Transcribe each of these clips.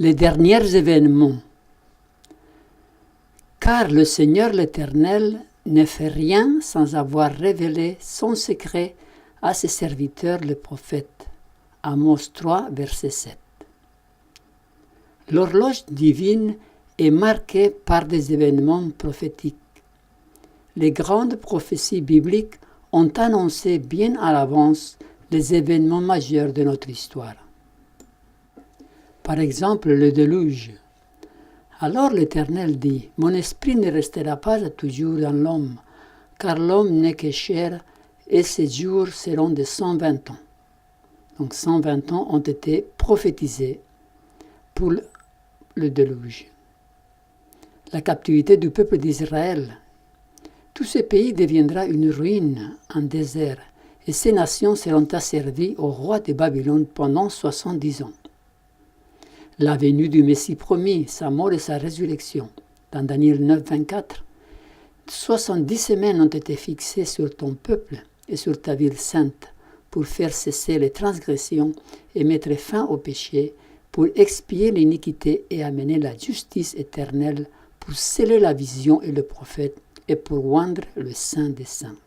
Les derniers événements. Car le Seigneur l'Éternel ne fait rien sans avoir révélé son secret à ses serviteurs les prophètes. Amos 3, verset 7. L'horloge divine est marquée par des événements prophétiques. Les grandes prophéties bibliques ont annoncé bien à l'avance les événements majeurs de notre histoire. Par exemple, le déluge. Alors l'Éternel dit, « Mon esprit ne restera pas toujours dans l'homme, car l'homme n'est que chair, et ses jours seront de 120 ans. » Donc 120 ans ont été prophétisés pour le déluge. La captivité du peuple d'Israël. Tout ce pays deviendra une ruine, un désert, et ces nations seront asservies au roi de Babylone pendant 70 ans. La venue du Messie promis, sa mort et sa résurrection. Dans Daniel 9, 24, 70 semaines ont été fixées sur ton peuple et sur ta ville sainte pour faire cesser les transgressions et mettre fin au péché, pour expier l'iniquité et amener la justice éternelle, pour sceller la vision et le prophète et pour oindre le Saint des Saints.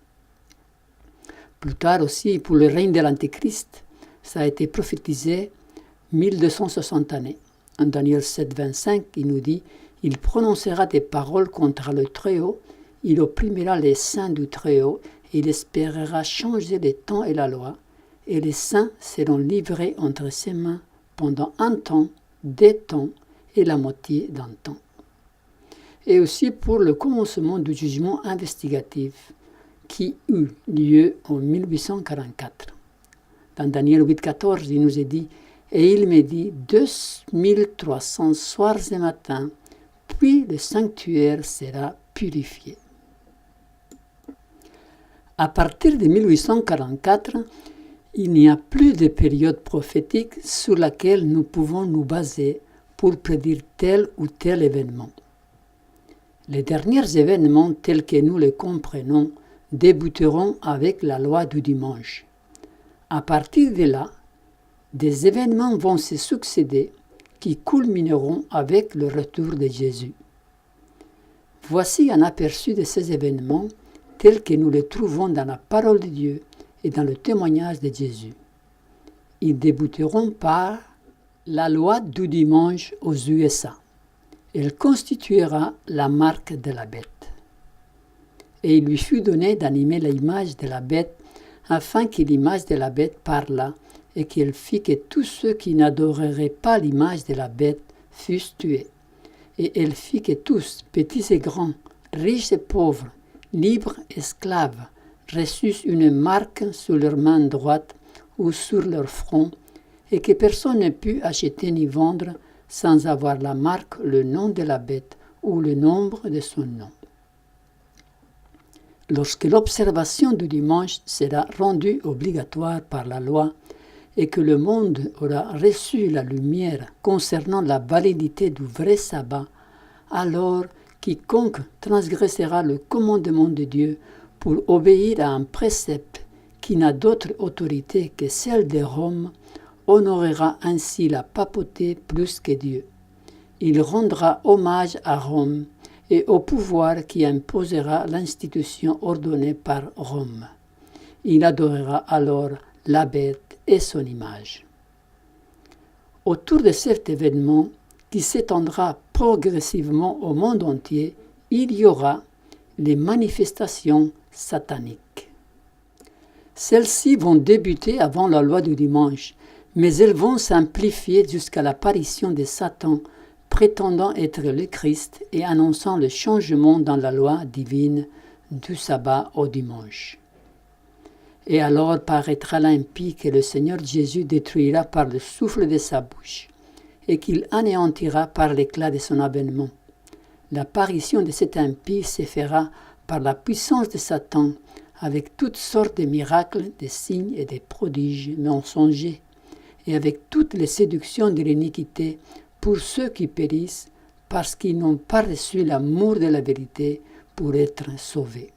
Plus tard aussi, pour le règne de l'Antéchrist, ça a été prophétisé 1260 années. En Daniel 7, 25, il nous dit « Il prononcera des paroles contre le Très-Haut, il opprimera les saints du Très-Haut, et il espérera changer les temps et la loi, et les saints seront livrés entre ses mains pendant un temps, des temps et la moitié d'un temps. » Et aussi pour le commencement du jugement investigatif qui eut lieu en 1844. Dans Daniel 8, 14, il nous est dit « Et il me dit 2300 soirs et matins, puis le sanctuaire sera purifié. » À partir de 1844, il n'y a plus de période prophétique sur laquelle nous pouvons nous baser pour prédire tel ou tel événement. Les derniers événements tels que nous les comprenons débuteront avec la loi du dimanche. À partir de là, des événements vont se succéder qui culmineront avec le retour de Jésus. Voici un aperçu de ces événements tels que nous les trouvons dans la parole de Dieu et dans le témoignage de Jésus. Ils débuteront par la loi du dimanche aux USA. Elle constituera la marque de la bête. Et il lui fut donné d'animer l'image de la bête afin que l'image de la bête parlât et qu'elle fit que tous ceux qui n'adoreraient pas l'image de la bête fussent tués. Et elle fit que tous, petits et grands, riches et pauvres, libres et esclaves, reçussent une marque sur leur main droite ou sur leur front, et que personne ne put acheter ni vendre sans avoir la marque, le nom de la bête ou le nombre de son nom. Lorsque l'observation du dimanche sera rendue obligatoire par la loi et que le monde aura reçu la lumière concernant la validité du vrai sabbat, alors quiconque transgressera le commandement de Dieu pour obéir à un précepte qui n'a d'autre autorité que celle de Rome, honorera ainsi la papauté plus que Dieu. Il rendra hommage à Rome et au pouvoir qui imposera l'institution ordonnée par Rome. Il adorera alors la bête et son image. Autour de cet événement, qui s'étendra progressivement au monde entier, il y aura les manifestations sataniques. Celles-ci vont débuter avant la loi du dimanche, mais elles vont s'amplifier jusqu'à l'apparition de Satan, prétendant être le Christ et annonçant le changement dans la loi divine du sabbat au dimanche. Et alors paraîtra l'impie que le Seigneur Jésus détruira par le souffle de sa bouche, et qu'il anéantira par l'éclat de son avènement. L'apparition de cet impie se fera par la puissance de Satan, avec toutes sortes de miracles, de signes et de prodiges mensongers, et avec toutes les séductions de l'iniquité pour ceux qui périssent parce qu'ils n'ont pas reçu l'amour de la vérité pour être sauvés.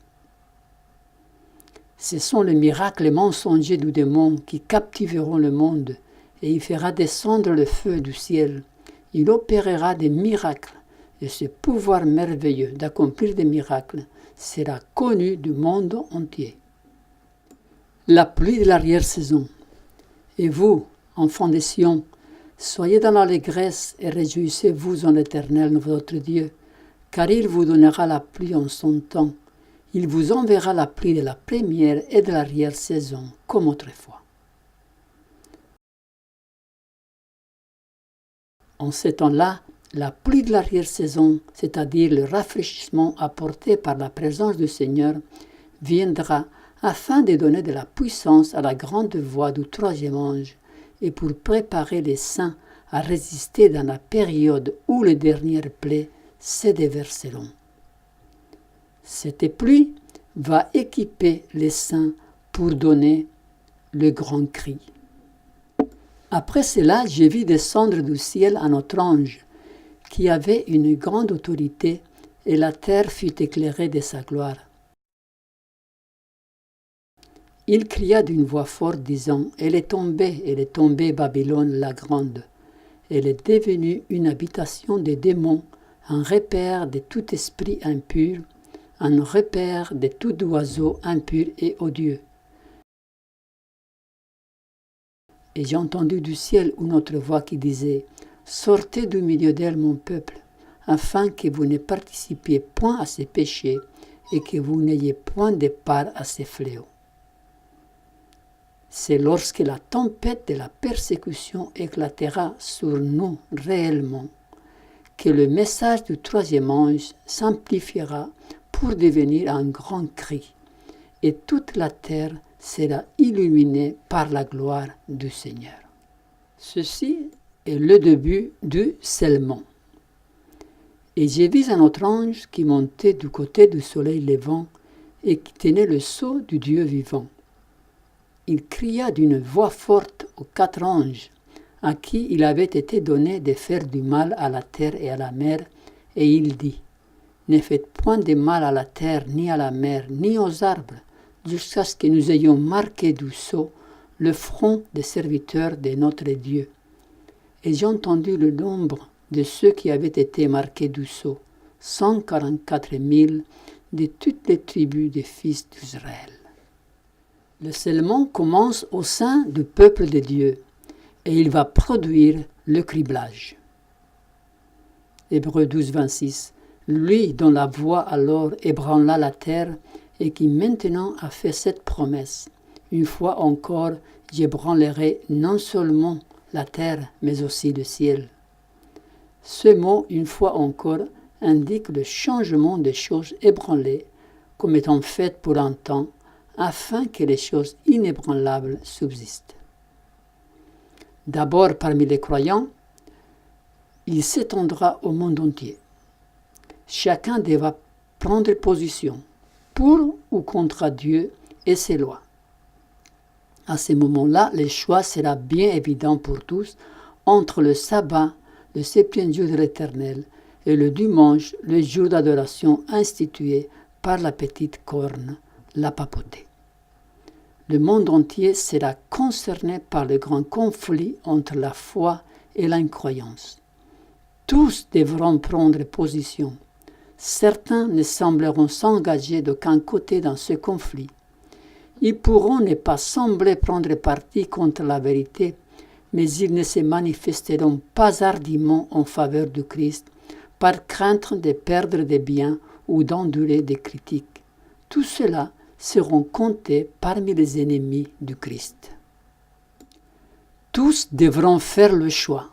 Ce sont les miracles mensongers du démon qui captiveront le monde, et il fera descendre le feu du ciel. il opérera des miracles, et ce pouvoir merveilleux d'accomplir des miracles sera connu du monde entier. La pluie de l'arrière-saison. Et vous, enfants de Sion, soyez dans l'allégresse et réjouissez-vous en l'Éternel, votre Dieu, car il vous donnera la pluie en son temps. Il vous enverra la pluie de la première et de l'arrière-saison, comme autrefois. En ce temps-là, la pluie de l'arrière-saison, c'est-à-dire le rafraîchissement apporté par la présence du Seigneur, viendra afin de donner de la puissance à la grande voix du troisième ange et pour préparer les saints à résister dans la période où les dernières plaies se déverseront. Cette pluie va équiper les saints pour donner le grand cri. Après cela, je vis descendre du ciel un autre ange qui avait une grande autorité et la terre fut éclairée de sa gloire. Il cria d'une voix forte disant « Elle est tombée Babylone la grande. Elle est devenue une habitation des démons, un repère de tout esprit impur, un repère de tout oiseau impur et odieux. » Et j'ai entendu du ciel une autre voix qui disait « Sortez du milieu d'elle, mon peuple, afin que vous ne participiez point à ses péchés et que vous n'ayez point de part à ses fléaux. » C'est lorsque la tempête de la persécution éclatera sur nous réellement que le message du troisième ange s'amplifiera pour devenir un grand cri, et toute la terre sera illuminée par la gloire du Seigneur. Ceci est le début du scellement. Et j'ai vu un autre ange qui montait du côté du soleil levant et qui tenait le sceau du Dieu vivant. Il cria d'une voix forte aux 4 anges, à qui il avait été donné de faire du mal à la terre et à la mer, et il dit « Ne faites point de mal à la terre, ni à la mer, ni aux arbres, jusqu'à ce que nous ayons marqué du sceau le front des serviteurs de notre Dieu. » Et j'ai entendu le nombre de ceux qui avaient été marqués du sceau, 144 000 de toutes les tribus des fils d'Israël. Le scellement commence au sein du peuple de Dieu et il va produire le criblage. Hébreux 12, 26. Lui dont la voix alors ébranla la terre et qui maintenant a fait cette promesse. Une fois encore, j'ébranlerai non seulement la terre mais aussi le ciel. Ce mot, une fois encore, indique le changement des choses ébranlées comme étant faites pour un temps, afin que les choses inébranlables subsistent. D'abord parmi les croyants, il s'étendra au monde entier. Chacun devra prendre position pour ou contre Dieu et ses lois. À ce moment-là, le choix sera bien évident pour tous entre le sabbat, le 7e jour de l'Éternel, et le dimanche, le jour d'adoration institué par la petite corne, la papauté. Le monde entier sera concerné par le grand conflit entre la foi et l'incroyance. Tous devront prendre position. Certains ne sembleront s'engager d'aucun côté dans ce conflit. Ils pourront ne pas sembler prendre parti contre la vérité, mais ils ne se manifesteront pas hardiment en faveur du Christ, par crainte de perdre des biens ou d'endurer des critiques. Tout cela seront comptés parmi les ennemis du Christ. Tous devront faire le choix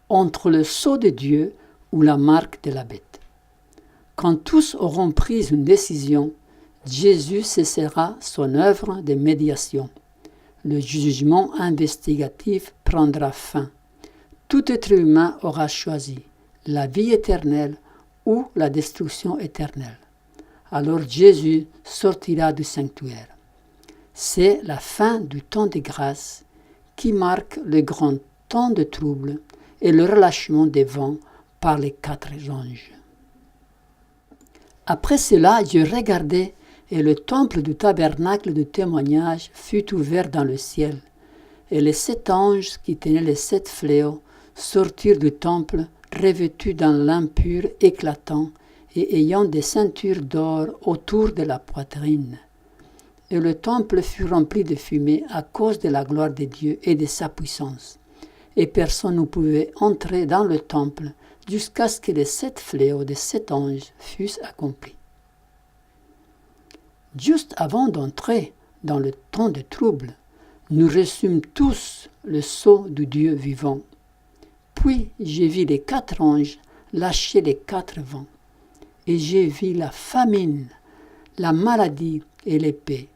entre le sceau de Dieu ou la marque de la bête. Quand tous auront pris une décision, Jésus cessera son œuvre de médiation. Le jugement investigatif prendra fin. Tout être humain aura choisi la vie éternelle ou la destruction éternelle. Alors Jésus sortira du sanctuaire. C'est la fin du temps de grâce qui marque le grand temps de trouble et le relâchement des vents par les 4 anges. Après cela, je regardai et le temple du tabernacle de témoignage fut ouvert dans le ciel, et les 7 anges qui tenaient les 7 fléaux sortirent du temple revêtus d'un lin pur éclatant et ayant des ceintures d'or autour de la poitrine. Et le temple fut rempli de fumée à cause de la gloire de Dieu et de sa puissance. Et personne ne pouvait entrer dans le temple jusqu'à ce que les 7 fléaux des 7 anges fussent accomplis. Juste avant d'entrer dans le temps de trouble, nous reçûmes tous le sceau du Dieu vivant. Puis j'ai vu les 4 anges lâcher les 4 vents, et j'ai vu la famine, la maladie et l'épée.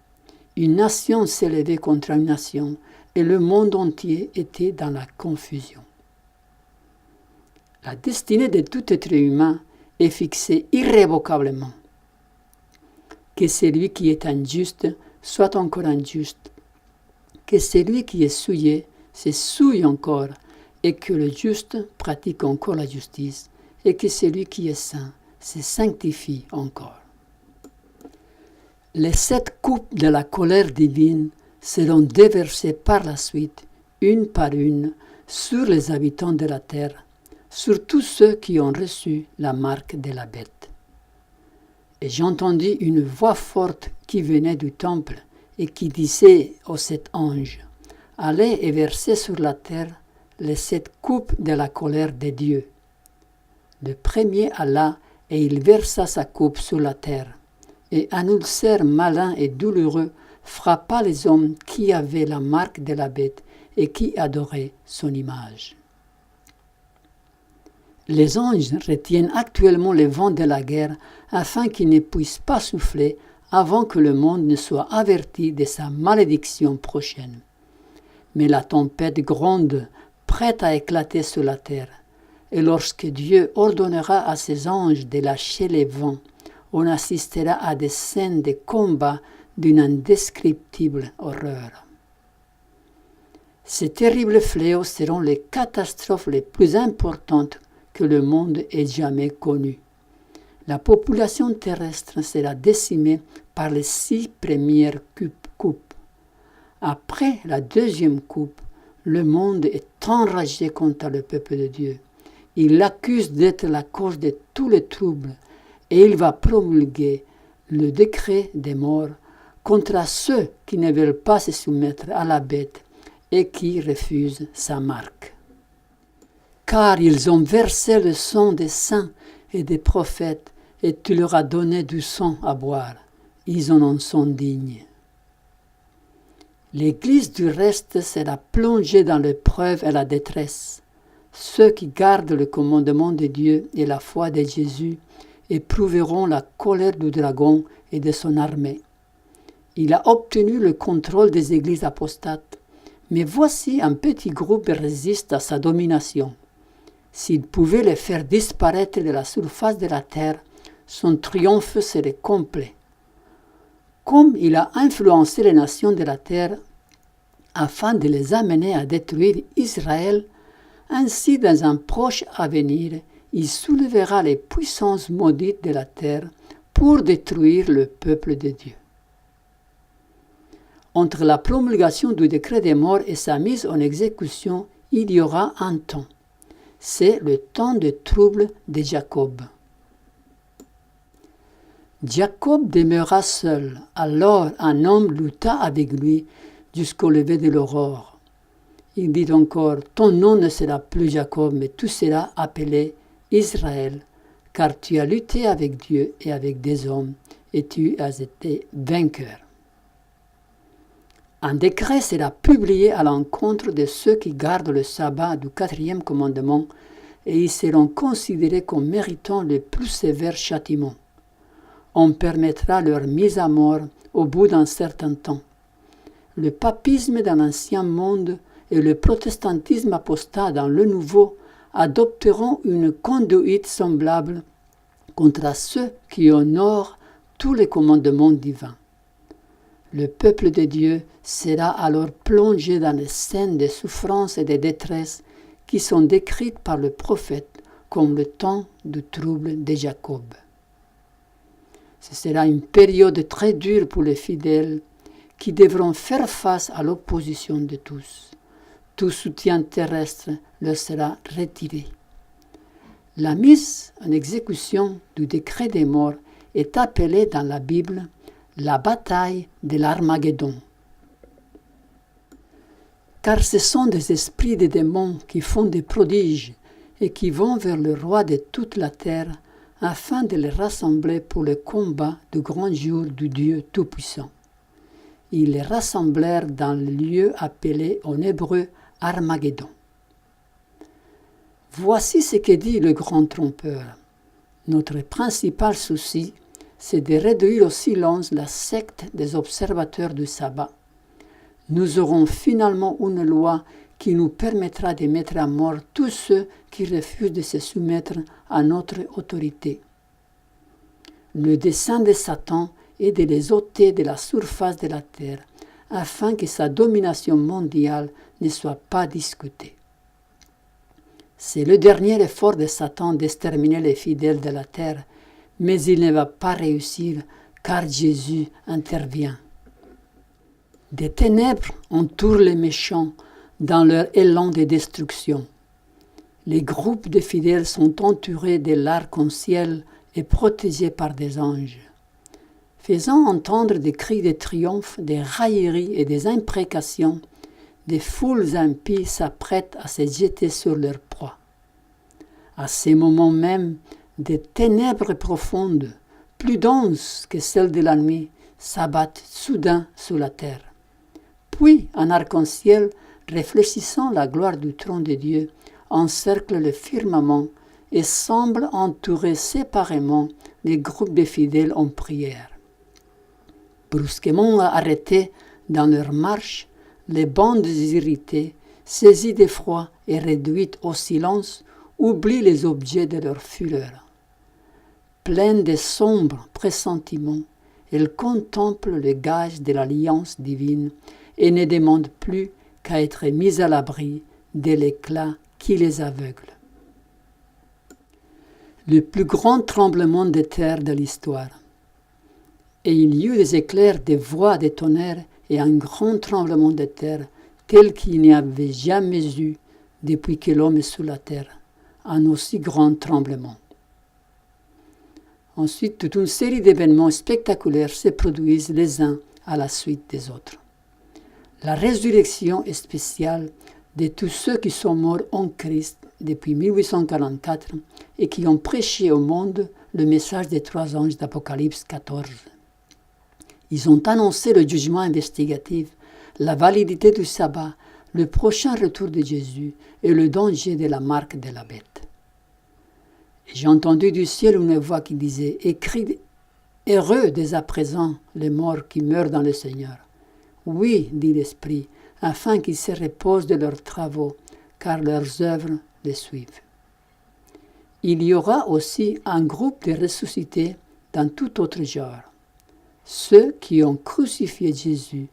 Une nation s'élevait contre une nation, et le monde entier était dans la confusion. La destinée de tout être humain est fixée irrévocablement. Que celui qui est injuste soit encore injuste, que celui qui est souillé se souille encore, et que le juste pratique encore la justice, et que celui qui est saint se sanctifie encore. Les 7 coupes de la colère divine seront déversées par la suite, une par une, sur les habitants de la terre, sur tous ceux qui ont reçu la marque de la bête. Et j'entendis une voix forte qui venait du temple et qui disait aux 7 anges, « Allez et versez sur la terre les 7 coupes de la colère de Dieu. » Le premier alla et il versa sa coupe sur la terre. Et un ulcère malin et douloureux frappa les hommes qui avaient la marque de la bête et qui adoraient son image. Les anges retiennent actuellement le vent de la guerre afin qu'il ne puisse pas souffler avant que le monde ne soit averti de sa malédiction prochaine. Mais la tempête gronde, prête à éclater sur la terre. Et lorsque Dieu ordonnera à ses anges de lâcher les vents, on assistera à des scènes de combat d'une indescriptible horreur. Ces terribles fléaux seront les catastrophes les plus importantes que le monde ait jamais connues. La population terrestre sera décimée par les 6 premières coupes. Après la 2e coupe, le monde est enragé contre le peuple de Dieu. Il l'accuse d'être la cause de tous les troubles et il va promulguer le décret des morts contre ceux qui ne veulent pas se soumettre à la bête et qui refusent sa marque. Car ils ont versé le sang des saints et des prophètes et tu leur as donné du sang à boire. Ils en sont dignes. L'Église du reste sera plongée dans l'épreuve et la détresse. Ceux qui gardent le commandement de Dieu et la foi de Jésus éprouveront la colère du dragon et de son armée. Il a obtenu le contrôle des églises apostates, mais voici un petit groupe résiste à sa domination. S'il pouvait les faire disparaître de la surface de la terre, son triomphe serait complet. Comme il a influencé les nations de la terre afin de les amener à détruire Israël, ainsi dans un proche avenir, il soulèvera les puissances maudites de la terre pour détruire le peuple de Dieu. Entre la promulgation du décret des morts et sa mise en exécution, il y aura un temps. C'est le temps de trouble de Jacob. Jacob demeura seul, alors un homme lutta avec lui jusqu'au lever de l'aurore. Il dit encore, « Ton nom ne sera plus Jacob, mais tu seras appelé Israël, car tu as lutté avec Dieu et avec des hommes, et tu as été vainqueur. » Un décret sera publié à l'encontre de ceux qui gardent le sabbat du 4e commandement, et ils seront considérés comme méritant le plus sévère châtiment. On permettra leur mise à mort au bout d'un certain temps. Le papisme dans l'ancien monde et le protestantisme apostat dans le nouveau adopteront une conduite semblable contre ceux qui honorent tous les commandements divins. Le peuple de Dieu sera alors plongé dans les scènes de souffrance et de détresse qui sont décrites par le prophète comme le temps du trouble de Jacob. Ce sera une période très dure pour les fidèles qui devront faire face à l'opposition de tous. Tout soutien terrestre leur sera retiré. La mise en exécution du décret des morts est appelée dans la Bible la bataille de l'Armageddon. Car ce sont des esprits de démons qui font des prodiges et qui vont vers le roi de toute la terre afin de les rassembler pour le combat du grand jour du Dieu Tout-Puissant. Ils les rassemblèrent dans le lieu appelé en hébreu Armageddon. Voici ce que dit le grand trompeur. Notre principal souci, c'est de réduire au silence la secte des observateurs du sabbat. Nous aurons finalement une loi qui nous permettra de mettre à mort tous ceux qui refusent de se soumettre à notre autorité. Le dessein de Satan est de les ôter de la surface de la terre, afin que sa domination mondiale ne soit pas discutée. C'est le dernier effort de Satan d'exterminer les fidèles de la terre, mais il ne va pas réussir car Jésus intervient. Des ténèbres entourent les méchants dans leur élan de destruction. Les groupes de fidèles sont entourés de l'arc-en-ciel et protégés par des anges. Faisant entendre des cris de triomphe, des railleries et des imprécations, des foules impies s'apprêtent à se jeter sur leur proie. À ces moments même, des ténèbres profondes, plus denses que celles de la nuit, s'abattent soudain sur la terre. Puis un arc-en-ciel, réfléchissant la gloire du trône de Dieu, encercle le firmament et semble entourer séparément les groupes de fidèles en prière. Brusquement arrêtés dans leur marche, les bandes irritées, saisies d'effroi et réduites au silence, oublient les objets de leur fureur. Pleines de sombres pressentiments, elles contemplent le gage de l'alliance divine et ne demandent plus qu'à être mises à l'abri de l'éclat qui les aveugle. Le plus grand tremblement de terre de l'histoire. Et il y eut des éclairs, des voix, des tonnerres et un grand tremblement de terre tel qu'il n'y avait jamais eu depuis que l'homme est sur la terre, un aussi grand tremblement. Ensuite, toute une série d'événements spectaculaires se produisent les uns à la suite des autres. La résurrection est spéciale de tous ceux qui sont morts en Christ depuis 1844 et qui ont prêché au monde le message des 3 anges d'Apocalypse 14. Ils ont annoncé le jugement investigatif, la validité du sabbat, le prochain retour de Jésus et le danger de la marque de la bête. Et j'ai entendu du ciel une voix qui disait « Écris, heureux dès à présent les morts qui meurent dans le Seigneur. » Oui, dit l'Esprit, afin qu'ils se reposent de leurs travaux, car leurs œuvres les suivent. Il y aura aussi un groupe de ressuscités dans tout autre genre. Ceux qui ont crucifié Jésus,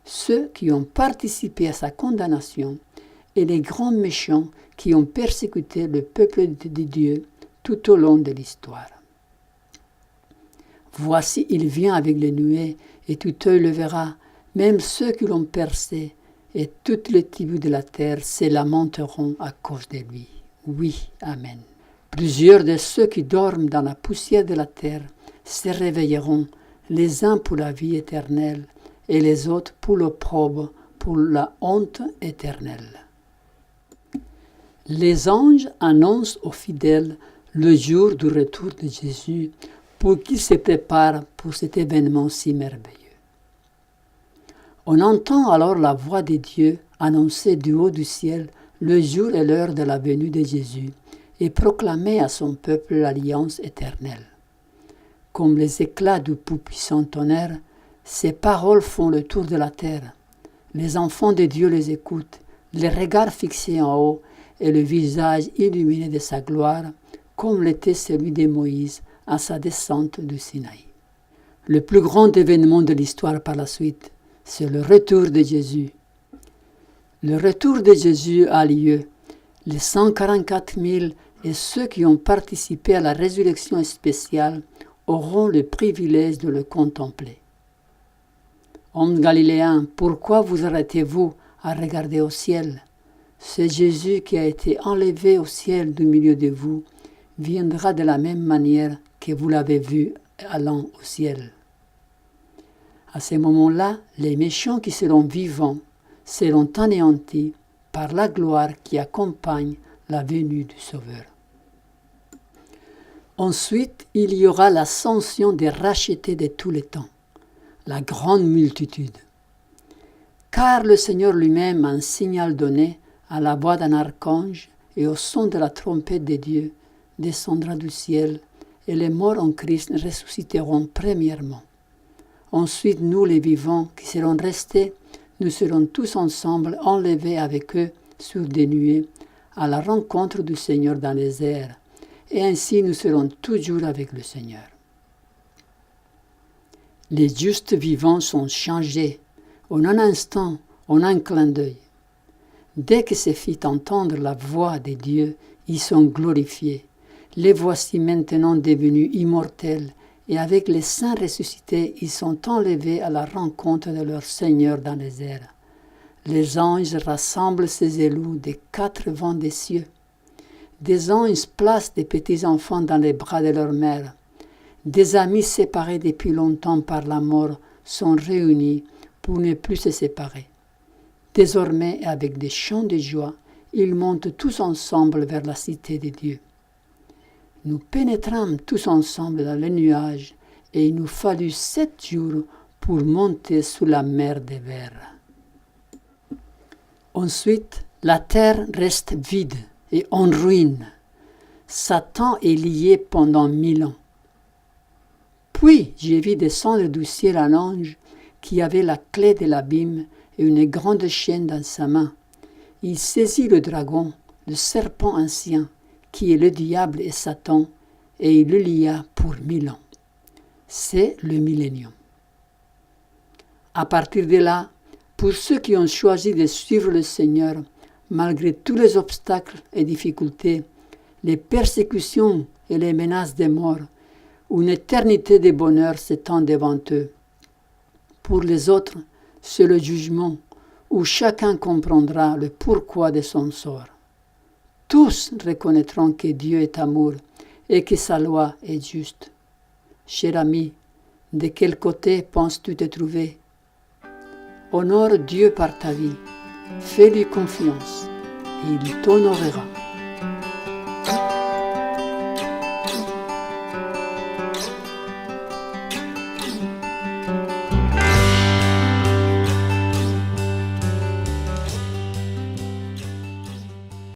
ceux qui ont participé à sa condamnation, et les grands méchants qui ont persécuté le peuple de Dieu tout au long de l'histoire. Voici, il vient avec les nuées, et tout œil le verra, même ceux qui l'ont percé, et toutes les tribus de la terre se lamenteront à cause de lui. Oui, Amen. Plusieurs de ceux qui dorment dans la poussière de la terre se réveilleront, les uns pour la vie éternelle, et les autres pour l'opprobre, pour la honte éternelle. Les anges annoncent aux fidèles le jour du retour de Jésus pour qu'ils se préparent pour cet événement si merveilleux. On entend alors la voix de Dieu annoncer du haut du ciel le jour et l'heure de la venue de Jésus et proclamer à son peuple l'alliance éternelle. Comme les éclats du plus puissant tonnerre, ces paroles font le tour de la terre. Les enfants de Dieu les écoutent, les regards fixés en haut et le visage illuminé de sa gloire, comme l'était celui de Moïse à sa descente du Sinaï. Le plus grand événement de l'histoire par la suite, c'est le retour de Jésus. Le retour de Jésus a lieu. Les 144 000 et ceux qui ont participé à la résurrection spéciale auront le privilège de le contempler. Hommes galiléens, pourquoi vous arrêtez-vous à regarder au ciel? C'est Jésus qui a été enlevé au ciel du milieu de vous. viendra de la même manière que vous l'avez vu allant au ciel. À ce moment-là, les méchants qui seront vivants seront anéantis par la gloire qui accompagne la venue du Sauveur. Ensuite, il y aura l'ascension des rachetés de tous les temps, la grande multitude. Car le Seigneur lui-même, un signal donné, à la voix d'un archange et au son de la trompette de Dieu, descendra du ciel, et les morts en Christ ressusciteront premièrement. Ensuite, nous les vivants qui serons restés, nous serons tous ensemble enlevés avec eux sur des nuées, à la rencontre du Seigneur dans les airs, et ainsi nous serons toujours avec le Seigneur. Les justes vivants sont changés, en un instant, en un clin d'œil. Dès que se fit entendre la voix de Dieu, ils sont glorifiés. Les voici maintenant devenus immortels, et avec les saints ressuscités, ils sont enlevés à la rencontre de leur Seigneur dans les airs. Les anges rassemblent ces élus des 4 vents des cieux. Des anges placent des petits enfants dans les bras de leur mère. Des amis séparés depuis longtemps par la mort sont réunis pour ne plus se séparer. Désormais, avec des chants de joie, ils montent tous ensemble vers la cité de Dieu. Nous pénétrâmes tous ensemble dans les nuages, et il nous fallut 7 jours pour monter sous la mer des vers. Ensuite, la terre reste vide et en ruine. Satan est lié pendant 1000 ans. Puis j'ai vu descendre du ciel un ange qui avait la clé de l'abîme et une grande chaîne dans sa main. Il saisit le dragon, le serpent ancien, qui est le diable et Satan, et il le lia pour 1000 ans. C'est le millénium. À partir de là, pour ceux qui ont choisi de suivre le Seigneur, malgré tous les obstacles et difficultés, les persécutions et les menaces de mort, une éternité de bonheur s'étend devant eux. Pour les autres, c'est le jugement où chacun comprendra le pourquoi de son sort. Tous reconnaîtront que Dieu est amour et que sa loi est juste. Cher ami, de quel côté penses-tu te trouver? Honore Dieu par ta vie, fais-lui confiance et il t'honorera.